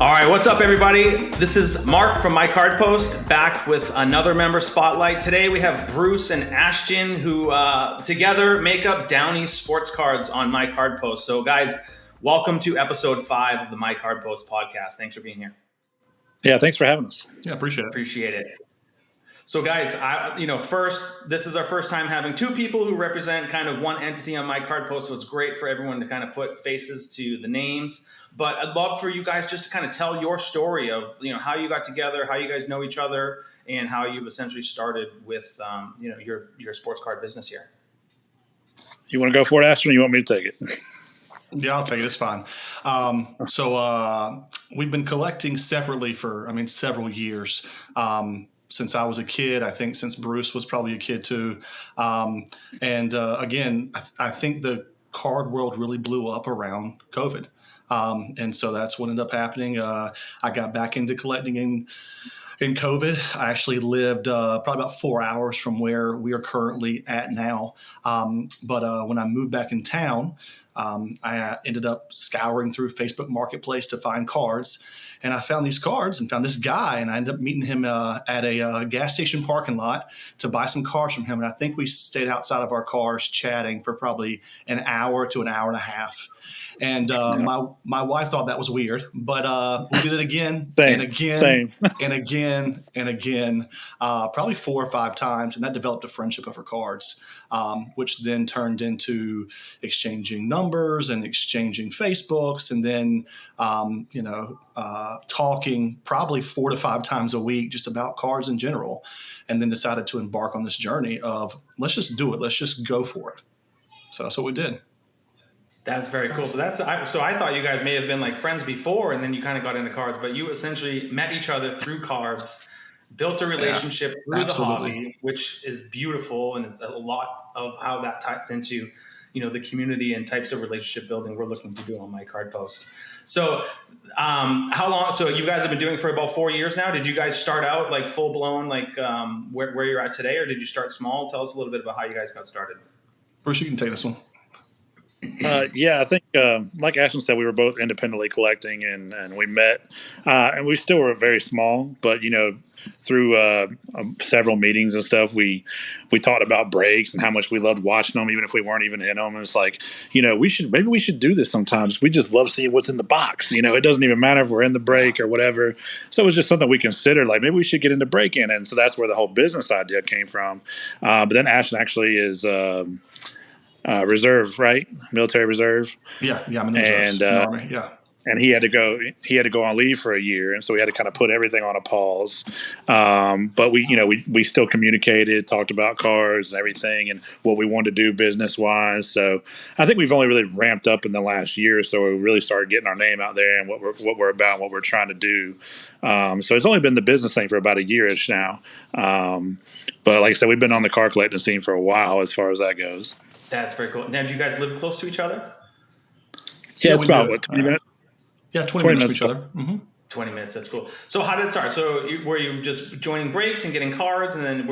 All right, what's up, everybody? This is Mark from My Card Post, back with another member spotlight. Today we have Bruce and Ashton, who together make up Downey Sports Cards on My Card Post. So, guys, welcome to episode 5 of the My Card Post podcast. Thanks for being here. Yeah, thanks for having us. Yeah, appreciate it. Appreciate it. So, guys, first, this is our first time having two people who represent kind of one entity on My Card Post. So it's great for everyone to kind of put faces to the names. But I'd love for you guys just to kind of tell your story of, how you got together, how you guys know each other, and how you've essentially started with, your sports card business here. You want to go for it, Ashton, or you want me to take it? Yeah, I'll take it. It's fine. So we've been collecting separately for, several years. Since I was a kid, I think since Bruce was probably a kid too. Again, I think the card world really blew up around COVID. And so that's what ended up happening. I got back into collecting in COVID. I actually lived probably about 4 hours from where we are currently at now. But when I moved back in town, I ended up scouring through Facebook Marketplace to find cards. And I found these cards and found this guy, and I ended up meeting him at a gas station parking lot to buy some cards from him. And I think we stayed outside of our cars chatting for probably an hour to an hour and a half. And my wife thought that was weird, but we did it again and again and again and again, probably 4 or 5 times. And that developed a friendship over cards, which then turned into exchanging numbers and exchanging Facebooks, and then, talking probably 4 to 5 times a week just about cards in general. And then decided to embark on this journey of let's just do it. Let's just go for it. So that's what we did. That's very cool. So I thought you guys may have been like friends before, and then you kind of got into cards, but you essentially met each other through cards, built a relationship through absolutely. the hobby, which is beautiful, and it's a lot of how that ties into, the community and types of relationship building we're looking to do on My Card Post. So, how long? So you guys have been doing it for about 4 years now. Did you guys start out like full blown, like where you're at today, or did you start small? Tell us a little bit about how you guys got started. Bruce, you can take this one. Yeah, I think, like Ashton said, we were both independently collecting, and we met, and we still were very small, but, through several meetings and stuff, we talked about breaks and how much we loved watching them, even if we weren't even in them. And it's like, maybe we should do this sometimes. We just love seeing what's in the box. It doesn't even matter if we're in the break or whatever. So it was just something we considered, like maybe we should get into break-in. And so that's where the whole business idea came from. But then Ashton actually is reserve, right? Military reserve. Yeah, I'm in the reserves, in the Army. Yeah. And he had to go on leave for a year, and so we had to kind of put everything on a pause. But we still communicated, talked about cards and everything, and what we wanted to do business wise. So I think we've only really ramped up in the last year, so we really started getting our name out there and what we're about, what we're trying to do. So it's only been the business thing for about a year-ish now. But like I said, we've been on the card collecting scene for a while as far as that goes. That's very cool. Now, do you guys live close to each other? Yeah, it's about 20 minutes? Yeah, 20 minutes to each other. Mm-hmm. 20 minutes. That's cool. So how did it start? So were you just joining breaks and getting cards? And then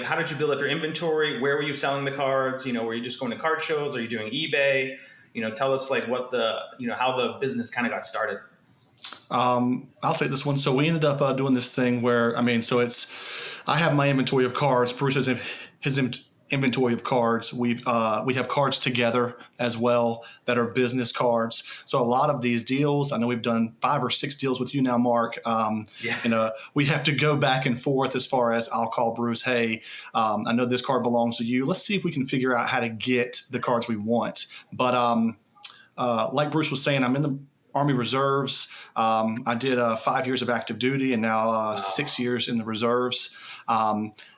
how did you build up your inventory? Where were you selling the cards? Were you just going to card shows? Are you doing eBay? Tell us what how the business kind of got started. I'll take this one. So we ended up doing this thing where, I have my inventory of cards. Bruce has his inventory of cards. We have cards together as well that are business cards. So a lot of these deals, I know we've done 5 or 6 deals with you now, Mark. We have to go back and forth as far as I'll call Bruce, hey, I know this card belongs to you. Let's see if we can figure out how to get the cards we want. But like Bruce was saying, I'm in the Army Reserves. I did 5 years of active duty and now 6 years in the reserves.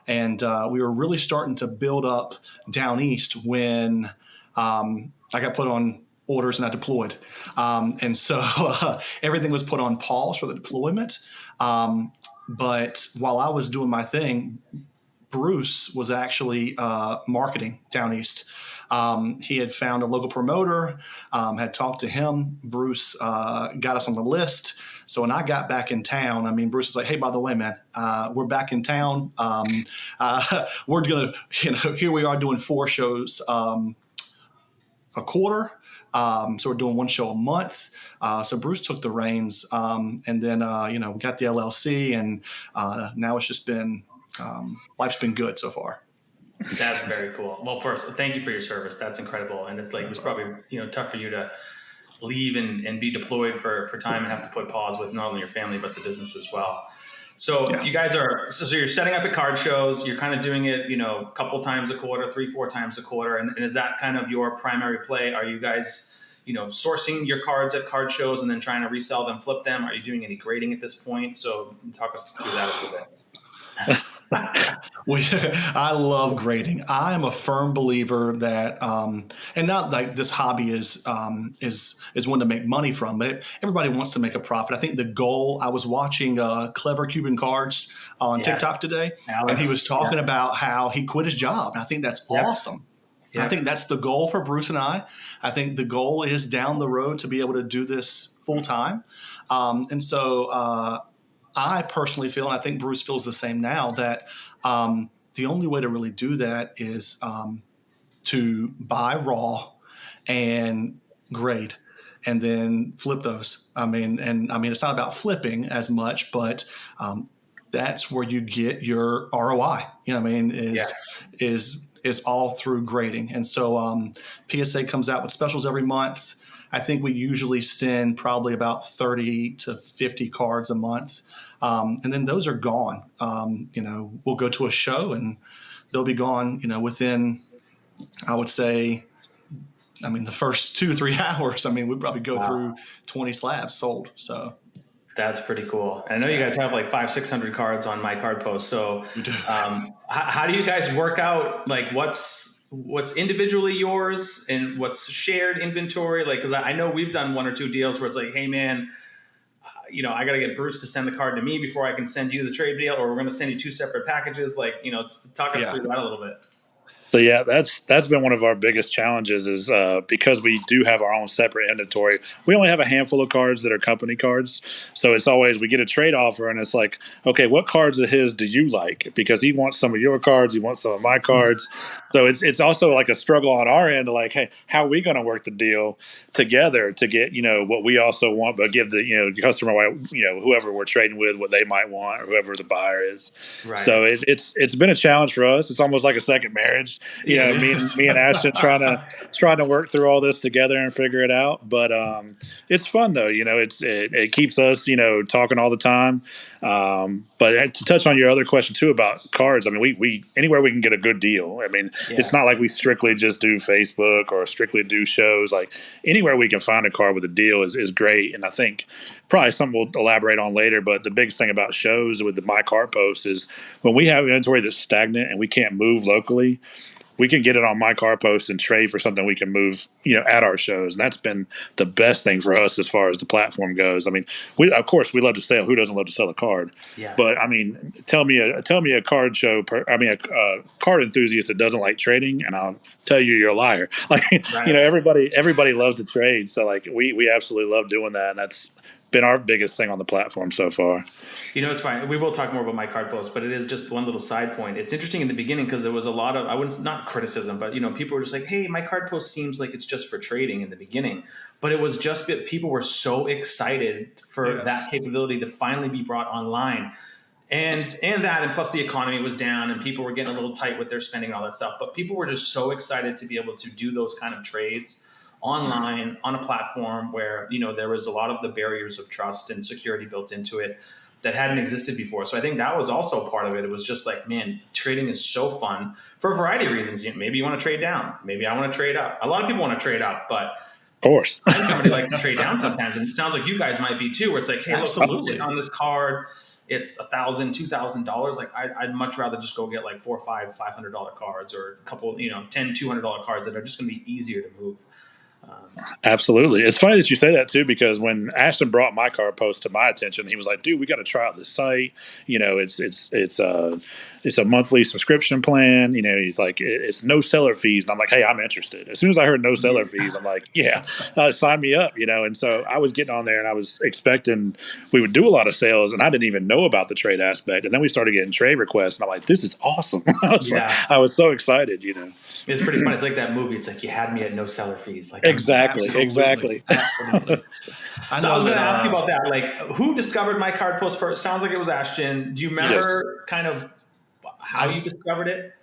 And we were really starting to build up down east when I got put on orders and I deployed. And so everything was put on pause for the deployment. But while I was doing my thing, Bruce was actually marketing down east. He had found a local promoter, had talked to him. Bruce got us on the list. So when I got back in town, Bruce was like, hey, by the way, man, we're back in town. We're going to, here we are doing 4 shows a quarter. So we're doing one show a month. So Bruce took the reins, and then we got the LLC, and now it's just been life's been good so far. That's very cool. Well, first, thank you for your service. That's incredible, and it's probably tough for you to leave and be deployed for time and have to put pause with not only your family but the business as well. So you guys so you're setting up at card shows. You're kind of doing it, a couple times a quarter, 3-4 times a quarter, and is that kind of your primary play? Are you guys, sourcing your cards at card shows and then trying to resell them, flip them? Are you doing any grading at this point? So talk us through that a little bit. I love grading. I am a firm believer that, and not like this hobby is one to make money from, but everybody wants to make a profit. I think the goal. I was watching Clever Cuban Cards on TikTok today, Alex, and he was talking about how he quit his job, and I think that's awesome. I think that's the goal for Bruce and I. I think the goal is down the road to be able to do this full time, and so. I personally feel, and I think Bruce feels the same now, that the only way to really do that is to buy raw and grade and then flip those. I mean, it's not about flipping as much, but that's where you get your ROI. Is all through grading. And so PSA comes out with specials every month. I think we usually send probably about 30 to 50 cards a month. And then those are gone. We'll go to a show and they'll be gone, within, I would say, the first 2-3 hours. We'd probably go through 20 slabs sold. So that's pretty cool. And I know you guys have like 500-600 cards on My Card Post. So how do you guys work out like what's individually yours and what's shared inventory? Like, cause I know we've done 1 or 2 deals where it's like, hey man, I got to get Bruce to send the card to me before I can send you the trade deal, or we're going to send you 2 separate packages. Like, talk us through that a little bit. So yeah, that's been one of our biggest challenges is because we do have our own separate inventory. We only have a handful of cards that are company cards. So it's always we get a trade offer and it's like, okay, what cards of his do you like? Because he wants some of your cards, he wants some of my cards. So it's also like a struggle on our end, like, hey, how are we going to work the deal together to get what we also want, but give the customer whoever we're trading with what they might want or whoever the buyer is. Right. So it's been a challenge for us. It's almost like a second marriage. Me and Ashton trying to work through all this together and figure it out. But it's fun though. It keeps us talking all the time. But to touch on your other question too about cards, we anywhere we can get a good deal. It's not like we strictly just do Facebook or strictly do shows. Like anywhere we can find a card with a deal is great. And I think probably something we'll elaborate on later. But the biggest thing about shows with the My Card Post is when we have inventory that's stagnant and we can't move locally, we can get it on My Card Post and trade for something we can move, at our shows. And that's been the best thing for us as far as the platform goes. We love to sell. Who doesn't love to sell a card? Yeah. But tell me a card show, a card enthusiast that doesn't like trading, and I'll tell you you're a liar. Like, right. Everybody loves to trade. So like we absolutely love doing that. And that's been our biggest thing on the platform so far. It's fine. We will talk more about My Card Post, but it is just one little side point. It's interesting in the beginning because there was a lot of, not criticism, but people were just like, hey, My Card Post seems like it's just for trading in the beginning. But it was just that people were so excited for that capability to finally be brought online. And plus the economy was down and people were getting a little tight with their spending and all that stuff. But people were just so excited to be able to do those kind of trades online on a platform where there was a lot of the barriers of trust and security built into it that hadn't existed before. So I think that was also part of it. It was just like, man, trading is so fun for a variety of reasons. Maybe you want to trade down, maybe I want to trade up. A lot of people want to trade up, but of course I think somebody likes to trade down sometimes, and it sounds like you guys might be too, where it's like, hey, absolutely, look, on this card it's $1,000, $2,000. Like I'd much rather just go get like 4 or 5 $500 cards, or a couple, $10, $200 cards that are just going to be easier to move. Absolutely. It's funny that you say that too, because when Ashton brought My Card Post to my attention, he was like, dude, we got to try out this site. It's a monthly subscription plan. He's like, it's no seller fees. And I'm like, hey, I'm interested. As soon as I heard no seller fees, I'm like, yeah, sign me up, And so I was getting on there and I was expecting we would do a lot of sales, and I didn't even know about the trade aspect. And then we started getting trade requests and I'm like, this is awesome. I was so excited, It's pretty fun. It's like that movie. It's like, you had me at no seller fees. Like, Exactly. Absolutely. I So I know was going that. to ask you about that. Like, who discovered my card post first? Sounds like it was Ashton. Do you remember kind of how you discovered it?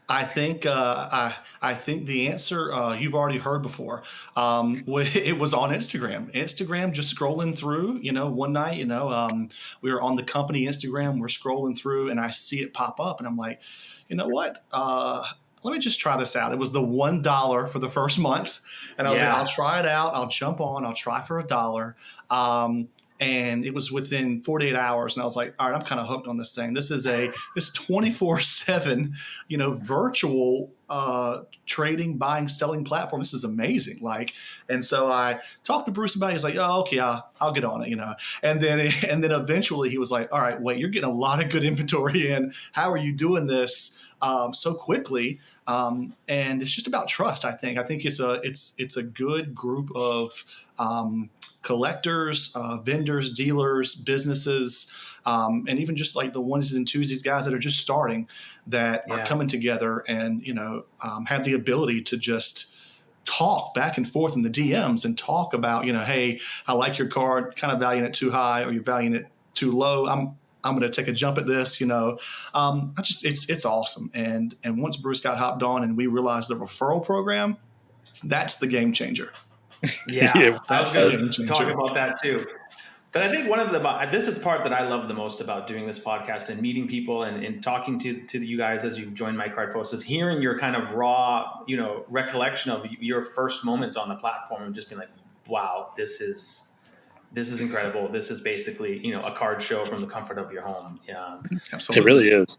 I think I think the answer you've already heard before. It was on Instagram. Instagram, just scrolling through. One night, we were on the company Instagram. We're scrolling through, and I see it pop up, and I'm like, you know what? Let me just try this out. It was the $1 for the first month, and I was like, I'll try it out. I'll jump on. I'll try for $1. And it was within 48 hours, and I was like, all right, I'm kind of hooked on this thing. This 24/7, virtual trading, buying, selling platform. This is amazing. And so I talked to Bruce about it. He's like, oh, okay, I'll get on it, And then eventually he was like, all right, wait, you're getting a lot of good inventory in. How are you doing this so quickly? And it's just about trust. I think it's a good group of collectors, vendors, dealers, businesses, and even just like the onesies and twosies guys that are just starting that are coming together and, have the ability to just talk back and forth in the DMs and talk about, hey, I like your card, kind of valuing it too high or you're valuing it too low. I'm going to take a jump at this, it's awesome. And once Bruce got hopped on and we realized the referral program, that's the game changer. Yeah, I was going to talk about that too. But I think this is part that I love the most about doing this podcast and meeting people and talking to you guys as you've joined My Card Post is hearing your kind of raw, recollection of your first moments on the platform and just being like, wow, this is incredible. This is basically, a card show from the comfort of your home. Yeah, absolutely. It really is.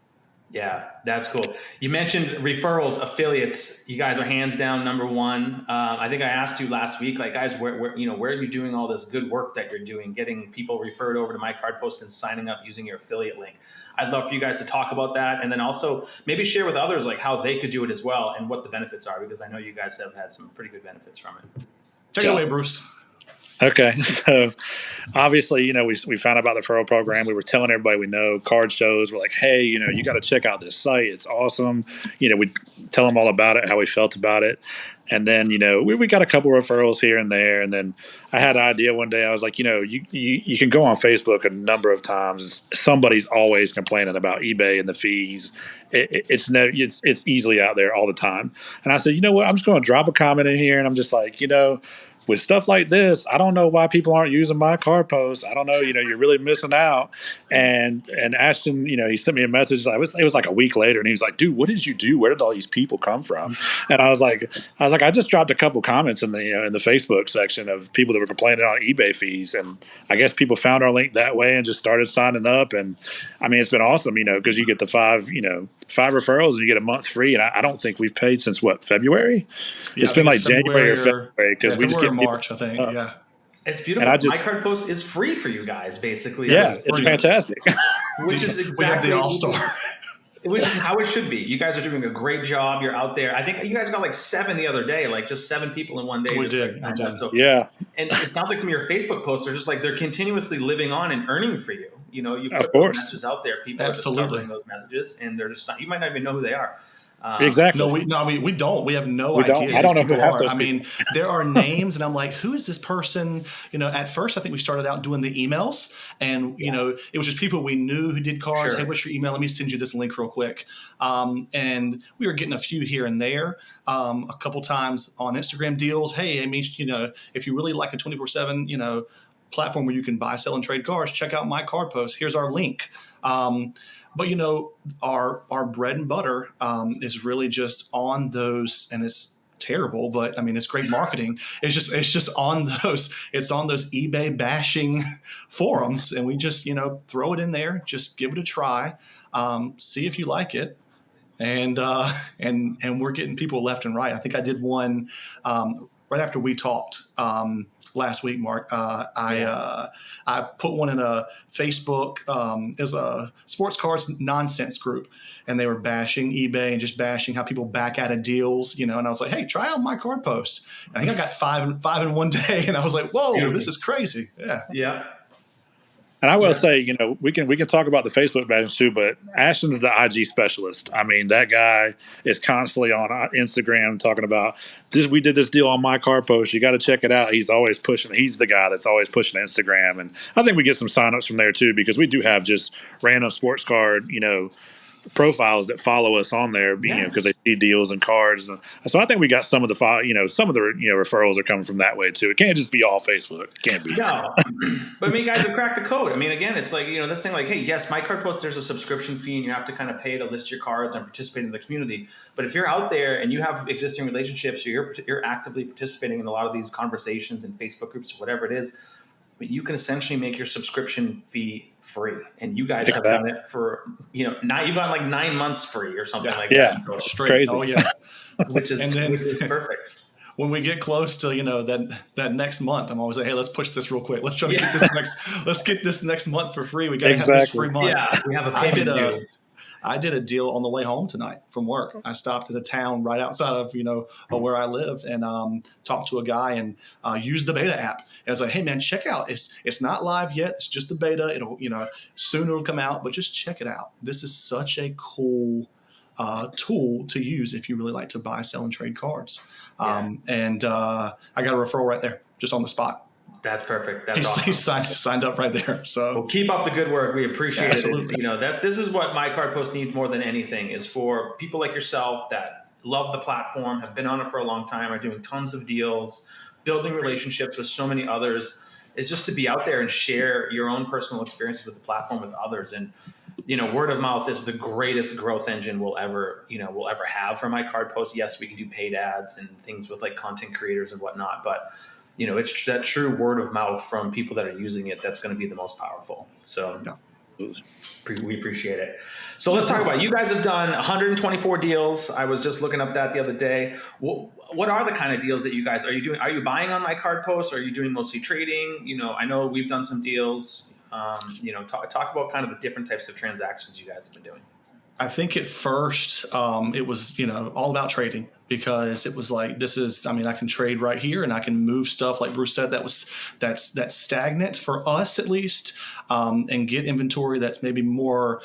Yeah, that's cool. You mentioned referrals, affiliates. You guys are hands down number one. I think I asked you last week, like, guys, where are you doing all this good work that you're doing, getting people referred over to My Card Post and signing up using your affiliate link? I'd love for you guys to talk about that, and then also maybe share with others like how they could do it as well and what the benefits are, because I know you guys have had some pretty good benefits from it. Take it away, Bruce. Okay. So obviously, we found out about the referral program. We were telling everybody we know, card shows. We're like, hey, you got to check out this site. It's awesome. We tell them all about it, how we felt about it. And then, we got a couple referrals here and there. And then I had an idea one day. I was like, you can go on Facebook a number of times. Somebody's always complaining about eBay and the fees. It's easily out there all the time. And I said, you know what? I'm just going to drop a comment in here. And I'm just like, with stuff like this, I don't know why people aren't using My Card Post. I don't know, you're really missing out. And Ashton, he sent me a message. It was like a week later, and he was like, dude, what did you do? Where did all these people come from? And I was like, I just dropped a couple comments in the in the Facebook section of people that were complaining on eBay fees, and I guess people found our link that way and just started signing up. And I mean, it's been awesome, because you get the five referrals and you get a month free. And I don't think we've paid since February. Yeah, it's been like January or February because we just get March, I think. Yeah, it's beautiful. My Card Post is free for you guys, basically. Yeah, it's fantastic. Which is exactly we have the all-star. Which is how it should be. You guys are doing a great job. You're out there. I think you guys got like 7 the other day, like just 7 people in one day. We did. So, yeah. And it sounds like some of your Facebook posts are just like they're continuously living on and earning for you. You put those messages out there. People are discovering those messages, and they're just you might not even know who they are. Exactly. We don't. We have no idea. I don't know who are. I mean, there are names, and I'm like, who is this person? At first, I think we started out doing the emails, and it was just people we knew who did cards. Sure. Hey, what's your email? Let me send you this link real quick. And we were getting a few here and there. A couple times on Instagram deals. Hey, I mean, if you really like a 24/7, platform where you can buy, sell, and trade cards, check out My Card Post. Here's our link. But our bread and butter is really just on those, and it's terrible, but I mean it's great marketing. It's just on those. It's on those eBay bashing forums, and we just throw it in there, just give it a try, see if you like it, and we're getting people left and right. I think I did one right after we talked. Last week, Mark, I put one in a Facebook as a sports cards nonsense group, and they were bashing eBay and just bashing how people back out of deals, And I was like, hey, try out My Card Post. And I think I got five in one day, and I was like, whoa, this is crazy. Yeah. And I will Yeah. say, we can talk about the Facebook badges too, but Ashton's the IG specialist. I mean, that guy is constantly on Instagram talking about this. We did this deal on my car post. You got to check it out. He's always pushing. He's the guy that's always pushing Instagram, and I think we get some signups from there too because we do have just random sports card, profiles that follow us on there, because they see deals and cards. And so I think we got some of the referrals are coming from that way too. It can't just be all Facebook. It can't be. No, but I mean, guys have cracked the code. I mean, again, it's like, this thing like, hey, yes, my card post, there's a subscription fee and you have to kind of pay to list your cards and participate in the community. But if you're out there and you have existing relationships or you're actively participating in a lot of these conversations in Facebook groups or whatever it is, you can essentially make your subscription fee free. And you guys have done it for, now you've gone like 9 months free or something like that. So straight. Crazy. Oh yeah. which is perfect. When we get close to that next month, I'm always like, hey, let's push this real quick. Let's try to get this next month for free. We got to have this free month. Yeah, we have a payment due. I did a deal on the way home tonight from work. I stopped at a town right outside of where I live and talked to a guy and used the beta app. And I was like, hey man, check out. It's not live yet. It's just the beta. It'll soon it'll come out, but just check it out. This is such a cool tool to use if you really like to buy, sell, and trade cards. And I got a referral right there, just on the spot. That's perfect. That's awesome. He signed up right there. So well, keep up the good work. We appreciate Absolutely. it. This is what My Card Post needs more than anything is for people like yourself that love the platform, have been on it for a long time, are doing tons of deals, building relationships with so many others. Is just to be out there and share your own personal experiences with the platform with others. And, word of mouth is the greatest growth engine we'll ever have for My Card Post. Yes, we can do paid ads and things with like content creators and whatnot, but it's that true word of mouth from people that are using it that's going to be the most powerful. So we appreciate it. So let's talk about it. You guys have done 124 deals. I was just looking up that the other day. What are the kind of deals that you guys are you doing? Are you buying on My Card Post? Are you doing mostly trading? I know we've done some deals. Talk about kind of the different types of transactions you guys have been doing. I think at first it was, all about trading because it was like, I can trade right here and I can move stuff. Like Bruce said, that's stagnant for us at least, and get inventory that's maybe more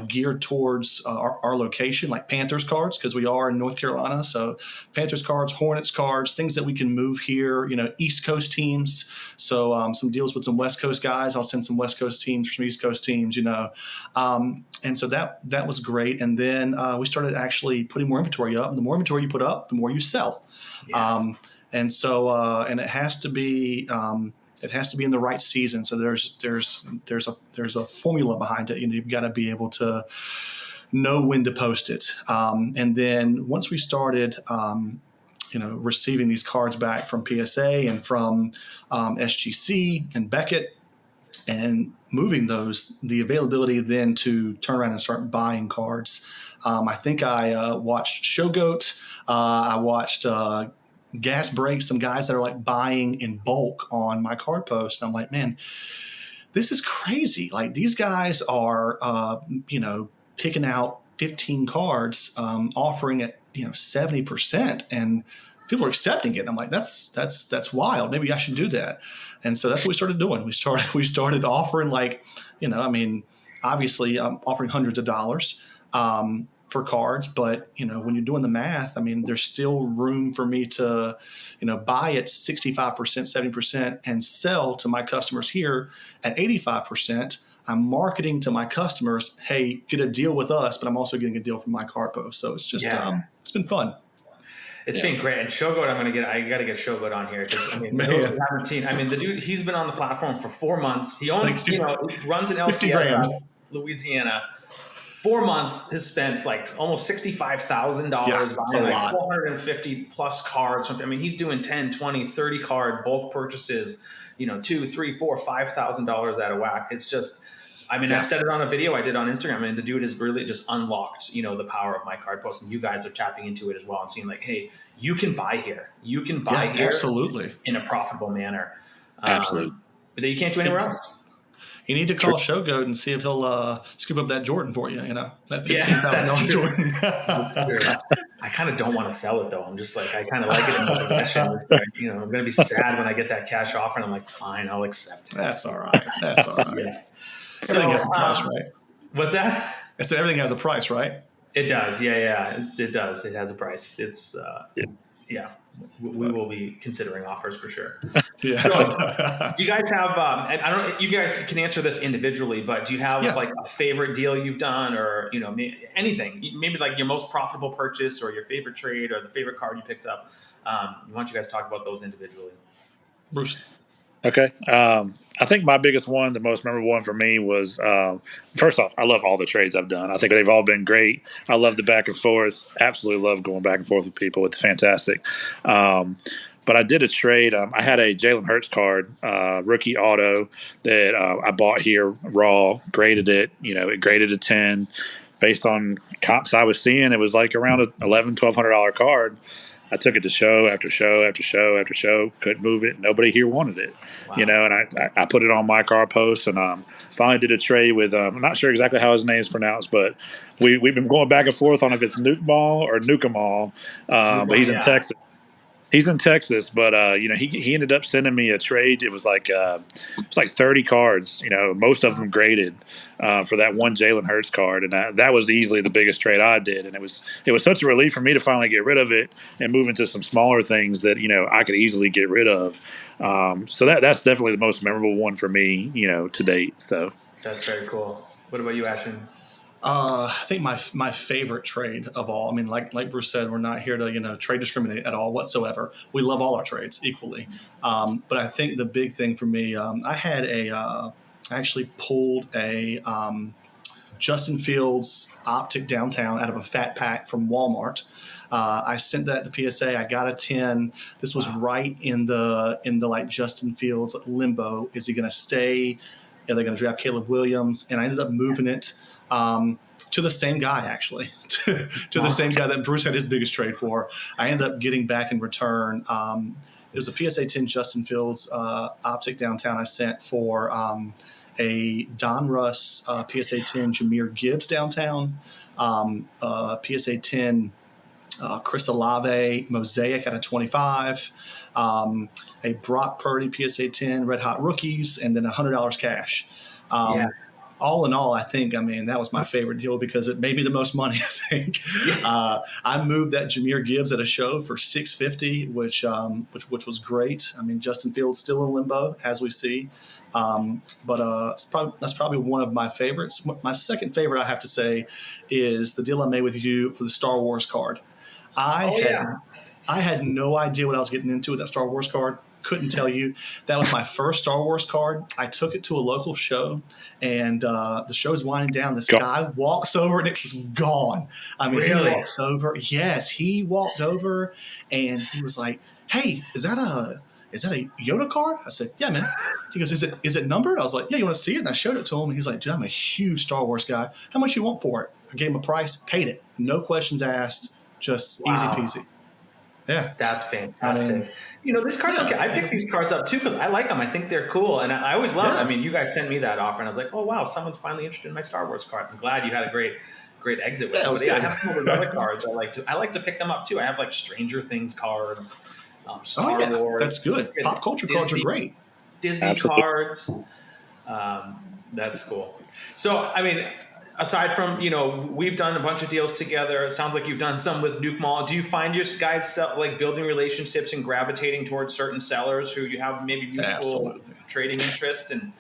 geared towards our location, like Panthers cards, because we are in North Carolina. So Panthers cards, Hornets cards, things that we can move here, East Coast teams. So some deals with some West Coast guys. I'll send some West Coast teams for some East Coast teams, and so that was great. And then we started actually putting more inventory up. And the more inventory you put up, the more you sell. Yeah. And it has to be in the right season. So there's a formula behind it. You've got to be able to know when to post it. And then once we started, receiving these cards back from PSA and from SGC and Beckett, and moving the availability then to turn around and start buying cards. I think I watched Showgoat. I watched Gas Break, some guys that are like buying in bulk on My Card Post. And I'm like, man, this is crazy. Like these guys are, picking out 15 cards, offering it, 70%, and people are accepting it. And I'm like, that's wild. Maybe I should do that. And so that's what we started doing. We started offering obviously offering hundreds of dollars for cards, but when you're doing the math, there's still room for me to, buy at 65%, 70% and sell to my customers here at 85%. I'm marketing to my customers, hey, get a deal with us, but I'm also getting a deal from My Card Post. So it's just, it's been fun. It's been great. And Showgoat, I got to get Showgoat on here because those who haven't seen, the dude, he's been on the platform for 4 months. He owns, he runs an LCS, Louisiana. 4 months has spent like almost $65,000 buying like 450 plus cards. He's doing 10, 20, 30 card bulk purchases, $2,000, $3,000, $4,000, $5,000 out of whack. It's just, I said it on a video I did on Instagram. The dude has really just unlocked, the power of My Card Post, and you guys are tapping into it as well and seeing like, hey, you can buy here. You can buy here absolutely in a profitable manner. Absolutely. That you can't do anywhere else. You need to call Showgoat and see if he'll scoop up that Jordan for you. That $15,000 Jordan. I kind of don't want to sell it though. I'm just like, I kind of like it in my possession. It's like, I'm going to be sad when I get that cash offer, and I'm like, fine, I'll accept it. That's all right. That's all right. Yeah. Everything has a price, right? What's that? I said everything has a price, right? It does. Yeah. It does. It has a price. It's, yeah. We will be considering offers for sure. Yeah. So, do you guys have? I don't know. You guys can answer this individually, but do you have like a favorite deal you've done, or anything? Maybe like your most profitable purchase, or your favorite trade, or the favorite card you picked up. Why don't you guys talk about those individually? Bruce. Okay. I think my biggest one, the most memorable one for me was, first off, I love all the trades I've done. I think they've all been great. I love the back and forth. Absolutely love going back and forth with people. It's fantastic. But I did a trade. I had a Jalen Hurts card, rookie auto, that I bought here raw, graded it. It graded a 10. Based on comps I was seeing, it was like around a $1,100-$1,200 card. I took it to show after show after show after show. Couldn't move it. Nobody here wanted it. Wow. And I put it on my car post, and finally did a trade with I'm not sure exactly how his name is pronounced, but we've been going back and forth on if it's Nuke Mall or Nuke-a-Mall. But he's in Texas. He's in Texas, but he ended up sending me a trade. It was like 30 cards. Most of them graded for that one Jalen Hurts card, and that was easily the biggest trade I did. And it was such a relief for me to finally get rid of it and move into some smaller things that I could easily get rid of. So that's definitely the most memorable one for me, to date. So that's very cool. What about you, Ashton? I think my favorite trade of all. I mean, like Bruce said, we're not here to trade discriminate at all whatsoever. We love all our trades equally. But I think the big thing for me, I actually pulled a Justin Fields optic downtown out of a fat pack from Walmart. I sent that to PSA. I got a 10. This was right in the like Justin Fields limbo. Is he going to stay? Are they going to draft Caleb Williams? And I ended up moving it to the same guy, actually, to the same guy that Bruce had his biggest trade for. I ended up getting back in return. It was a PSA 10 Justin Fields optic downtown I sent for a Don Russ PSA 10 Jahmyr Gibbs downtown, PSA 10 Chris Olave Mosaic at a 25, a Brock Purdy PSA 10 Red Hot Rookies, and then $100 cash. All in all, I think, that was my favorite deal because it made me the most money, I think. I moved that Jahmyr Gibbs at a show for $650, which was great. Justin Fields still in limbo, as we see. But that's probably one of my favorites. My second favorite, I have to say, is the deal I made with you for the Star Wars card. I had no idea what I was getting into with that Star Wars card. Couldn't tell you. That was my first Star Wars card. I took it to a local show, and the show's winding down. This guy walks over, and it was gone. Really? He walks over. Yes, he walked over, and he was like, "Hey, is that a Yoda card?" I said, "Yeah, man." He goes, "Is it numbered?" I was like, "Yeah, you want to see it?" And I showed it to him, and he's like, "Dude, I'm a huge Star Wars guy. How much you want for it?" I gave him a price, paid it. No questions asked, just easy peasy. Yeah. That's fantastic. These cards, I picked these cards up too because I like them. I think they're cool. And I always love them. You guys sent me that offer, and I was like, oh, wow, someone's finally interested in my Star Wars card. I'm glad you had a great exit with it. I have some of the other cards. I like to pick them up too. I have like Stranger Things cards, Star Wars. That's good. Pop culture cards are great. Disney cards. That's cool. So, aside from, we've done a bunch of deals together. It sounds like you've done some with Nuke Mall. Do you find your guys building relationships and gravitating towards certain sellers who you have maybe mutual trading interest? And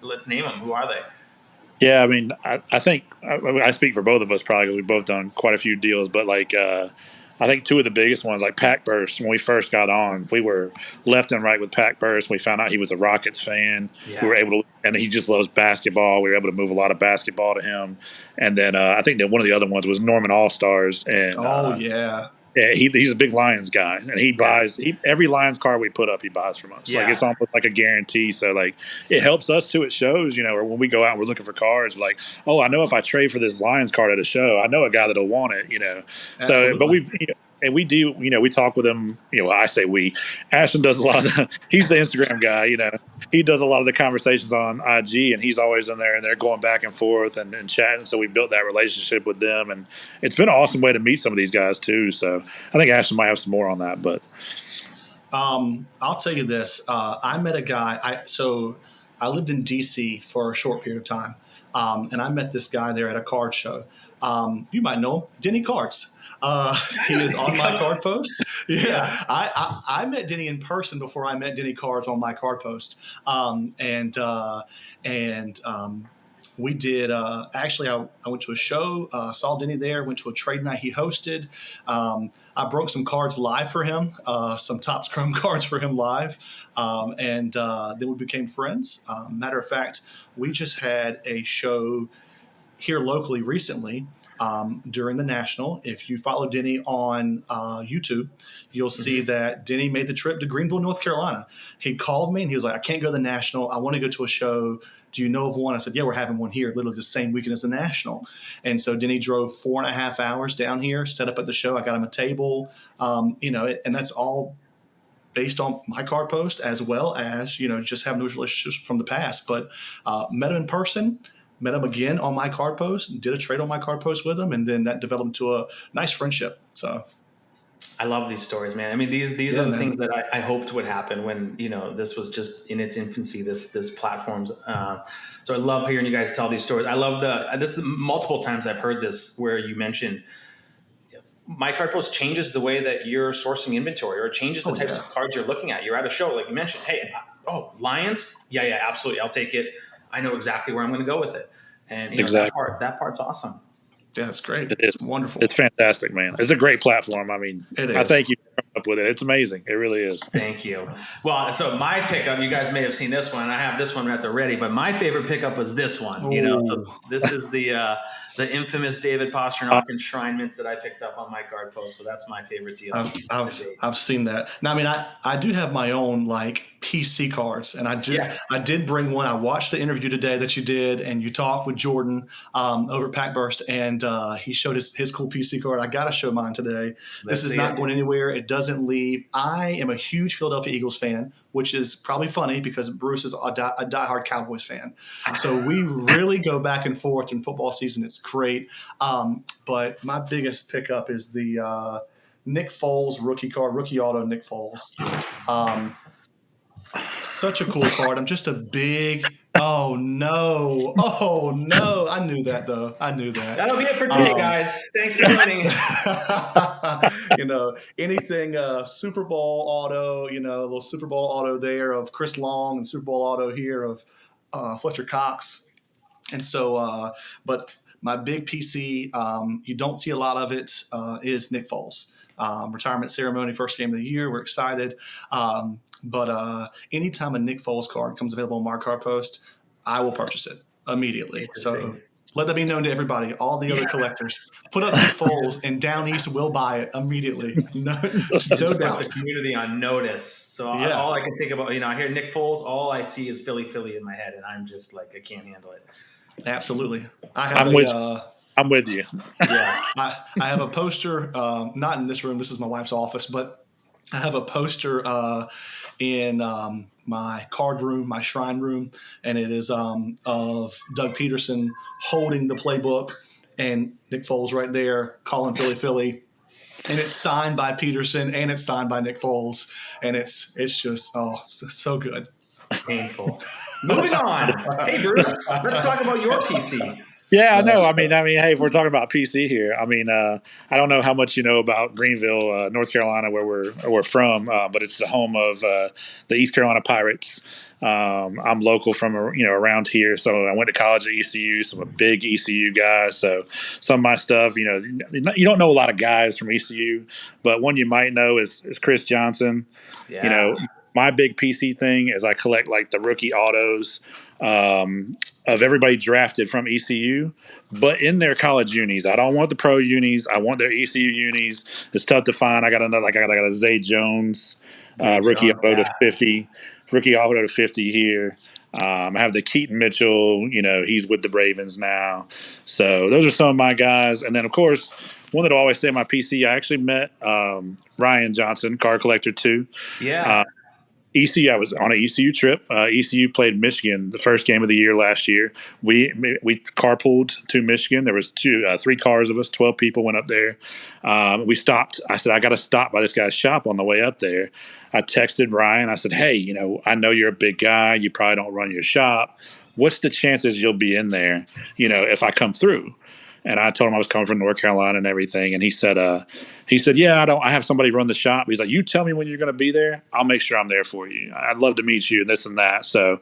let's name them. Who are they? Yeah, I think I speak for both of us probably because we've both done quite a few deals. But I think two of the biggest ones, like Pack Burst, when we first got on, we were left and right with Pack Burst. We found out he was a Rockets fan. Yeah. We were able to, and he just loves basketball. We were able to move a lot of basketball to him. And then I think that one of the other ones was Norman All-Stars. And, Yeah, he's a big Lions guy, and he buys every Lions card we put up. He buys from us. Yeah. It's almost like a guarantee. So it helps us too. It shows, or when we go out and we're looking for cards, I know if I trade for this Lions card at a show, I know a guy that'll want it. So, but and we do, we talk with him. I say we. Ashton does a lot of he's the Instagram guy. He does a lot of the conversations on IG, and he's always in there, and they're going back and forth and chatting. So we built that relationship with them, and it's been an awesome way to meet some of these guys too. So I think Ashton might have some more on that, but. I'll tell you this. I met a guy. I lived in DC for a short period of time, and I met this guy there at a card show. You might know him, Denny Cards. He is on my card post. Yeah, I met Denny in person before I met Denny Cards on my card post, and we did. Actually, I went to a show, saw Denny there. Went to a trade night he hosted. I broke some cards live for him, some Topps Chrome cards for him live, and then we became friends. Matter of fact, we just had a show here locally recently during the National. If you follow Denny on YouTube, you'll see that Denny made the trip to Greenville, North Carolina. He called me and he was like, I can't go to the National. I want to go to a show. Do you know of one? I said, yeah, we're having one here, literally the same weekend as the National. And so Denny drove 4.5 hours down here, set up at the show. I got him a table, and that's all based on my card post as well as, just having those relationships from the past. But met him in person, met him again on my card post, did a trade on my card post with him, and then that developed into a nice friendship. So I love these stories, man. I mean, these are the things that I hoped would happen when, this was just in its infancy, this platforms. So I love hearing you guys tell these stories. I love this multiple times I've heard this where you mentioned my card post changes the way that you're sourcing inventory, or it changes the types of cards you're looking at. You're at a show, like you mentioned, hey, Lions? Yeah, absolutely. I'll take it. I know exactly where I'm going to go with it. And exactly. that part's awesome. Yeah, it's great. It's wonderful. It's fantastic, man. It's a great platform. I mean, I thank you for coming up with it. It's amazing. It really is. Thank you. Well, so my pickup, you guys may have seen this one. I have this one at the ready, but my favorite pickup was this one. So this is the infamous David Pasternak enshrinement that I picked up on my card post. So that's my favorite deal. I've seen that. Now, I mean, I do have my own PC cards, and I did bring one. I watched the interview today that you did, and you talked with Jordan over at Packburst, and he showed his cool PC card. I got to show mine today. This is not going anywhere. It doesn't leave. I am a huge Philadelphia Eagles fan, which is probably funny because Bruce is a diehard Cowboys fan. So we really go back and forth in football season. It's great. But my biggest pickup is the Nick Foles rookie auto Nick Foles. Such a cool card. I'm just a big oh no. I knew that though. That'll be it for today, guys. Thanks for joining. Anything Super Bowl auto, a little Super Bowl auto there of Chris Long, and Super Bowl auto here of Fletcher Cox. And so but my big PC, you don't see a lot of it, is Nick Foles. Retirement ceremony, first game of the year. We're excited. But anytime a Nick Foles card comes available on my card post, I will purchase it immediately. So let that be known to everybody, all the other collectors. Put up Nick Foles, and Down East will buy it immediately. No doubt. The community on notice. So all I can think about, I hear Nick Foles, all I see is Philly in my head, and I'm just like, I can't handle it. Absolutely. I'm with you. Yeah, I have a poster, not in this room. This is my wife's office, but I have a poster in my card room, my shrine room, and it is of Doug Peterson holding the playbook and Nick Foles right there calling Philly, and it's signed by Peterson and it's signed by Nick Foles, and it's just so good. Painful. Moving on. Hey Bruce, let's talk about your PC. Yeah, I know. I mean, hey, if we're talking about PC here, I mean, I don't know how much you know about Greenville, North Carolina, where we're from, but it's the home of the East Carolina Pirates. I'm local from around here, so I went to college at ECU. So I'm a big ECU guy. So some of my stuff, you don't know a lot of guys from ECU, but one you might know is Chris Johnson. Yeah. My big PC thing is I collect the rookie autos of everybody drafted from ECU, but in their college unis. I don't want the pro unis. I want their ECU unis. It's tough to find. I got a Zay Jones, rookie auto to 50, rookie auto to 50 here. I have the Keaton Mitchell. He's with the Ravens now. So those are some of my guys. And then of course, one that I always say in my PC, I actually met Ryan Johnson, card collector too. Yeah. ECU, I was on an ECU trip. ECU played Michigan the first game of the year last year. We carpooled to Michigan. There was three cars of us, 12 people went up there. We stopped. I said, I got to stop by this guy's shop on the way up there. I texted Ryan. I said, hey, I know you're a big guy. You probably don't run your shop. What's the chances you'll be in there, if I come through? And I told him I was coming from North Carolina and everything. And he said, yeah, I have somebody run the shop. He's like, you tell me when you're going to be there. I'll make sure I'm there for you. I'd love to meet you and this and that. So